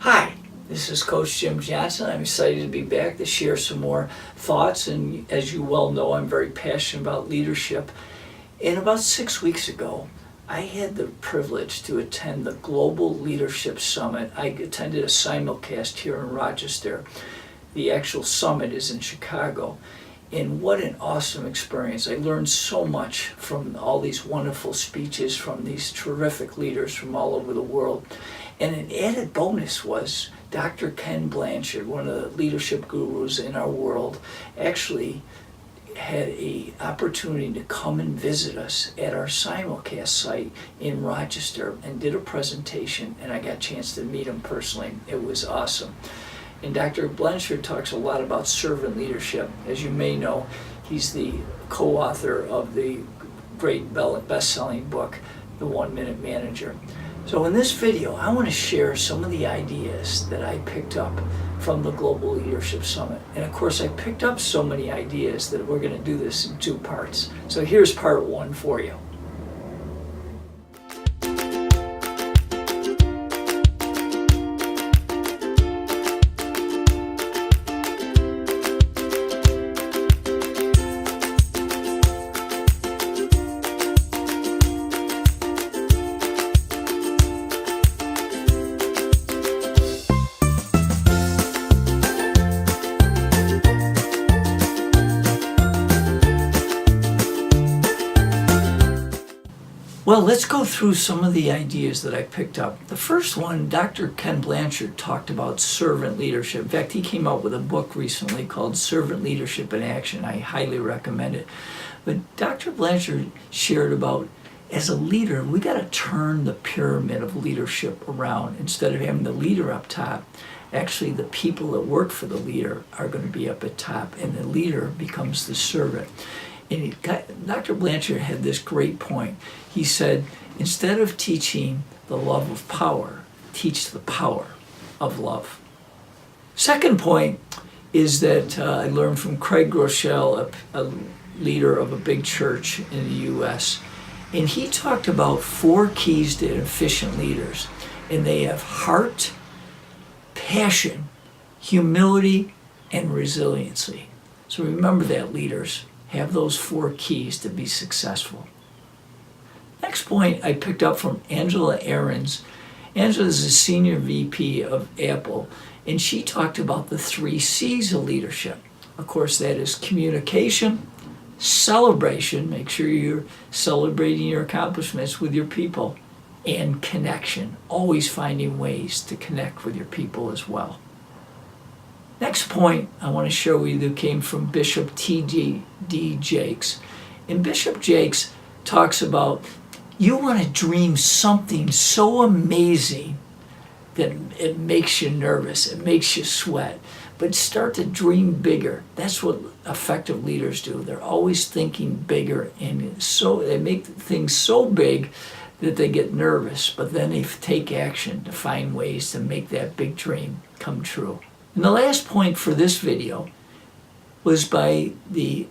Hi, this is Coach Jim Johnson. I'm excited to be back to share some more thoughts, and as you well know, I'm very passionate about leadership. And about 6 weeks ago, I had the privilege to attend the Global Leadership Summit. I attended a simulcast here in Rochester. The actual summit is in Chicago. And what an awesome experience. I learned so much from all these wonderful speeches from these terrific leaders from all over the world. And an added bonus was Dr. Ken Blanchard, one of the leadership gurus in our world, actually had an opportunity to come and visit us at our simulcast site in Rochester and did a presentation, and I got a chance to meet him personally. It was awesome. And Dr. Blanchard talks a lot about servant leadership. As you may know, he's the co-author of the great best-selling book, The 1 Minute Manager. So in this video, I want to share some of the ideas that I picked up from the Global Leadership Summit. And of course, I picked up so many ideas that we're going to do this in 2 parts. So here's part 1 for you. Well, let's go through some of the ideas that I picked up. The first one, Dr. Ken Blanchard talked about servant leadership. In fact, he came out with a book recently called Servant Leadership in Action. I highly recommend it. But Dr. Blanchard shared about, as a leader, we got to turn the pyramid of leadership around. Instead of having the leader up top, actually the people that work for the leader are going to be up at top, and the leader becomes the servant. And Dr. Blanchard had this great point. He said, instead of teaching the love of power, teach the power of love. Second point is that I learned from Craig Groeschel, a leader of a big church in the U.S., and he talked about 4 keys to efficient leaders. And they have heart, passion, humility, and resiliency. So remember that, leaders. Have those 4 keys to be successful. Next point I picked up from Angela Ahrens. Angela is a senior VP of Apple, and she talked about the 3 C's of leadership. Of course, that is communication, celebration, make sure you're celebrating your accomplishments with your people, and connection, always finding ways to connect with your people as well. Next point I want to share with you that came from Bishop T.D. Jakes. And Bishop Jakes talks about, you want to dream something so amazing that it makes you nervous, it makes you sweat, but start to dream bigger. That's what effective leaders do. They're always thinking bigger, and so they make things so big that they get nervous, but then they take action to find ways to make that big dream come true. And the last point for this video was by the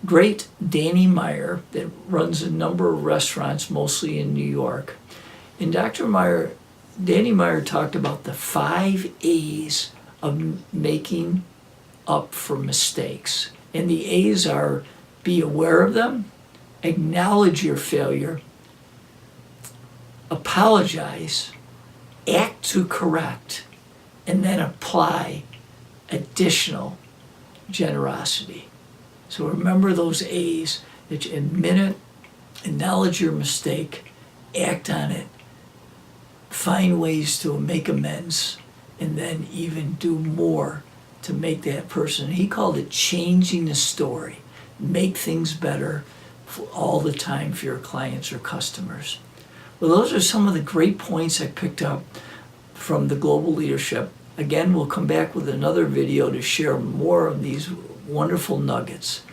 great Danny Meyer that runs a number of restaurants, mostly in New York. And Danny Meyer talked about the 5 A's of making up for mistakes. And the A's are: be aware of them, acknowledge your failure, apologize, act to correct, and then apply additional generosity. So remember those A's, that you admit it, acknowledge your mistake, act on it, find ways to make amends, and then even do more to make that person. He called it changing the story. Make things better all the time for your clients or customers. Well, those are some of the great points I picked up from the Global Leadership. Again, we'll come back with another video to share more of these wonderful nuggets.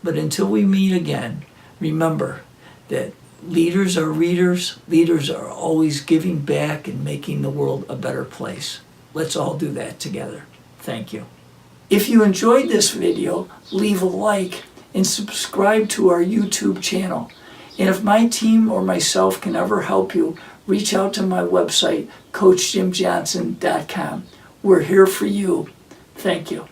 But until we meet again, remember that leaders are readers. Leaders are always giving back and making the world a better place. Let's all do that together. Thank you. If you enjoyed this video, leave a like and subscribe to our YouTube channel. And if my team or myself can ever help you, reach out to my website, coachjimjohnson.com. We're here for you. Thank you.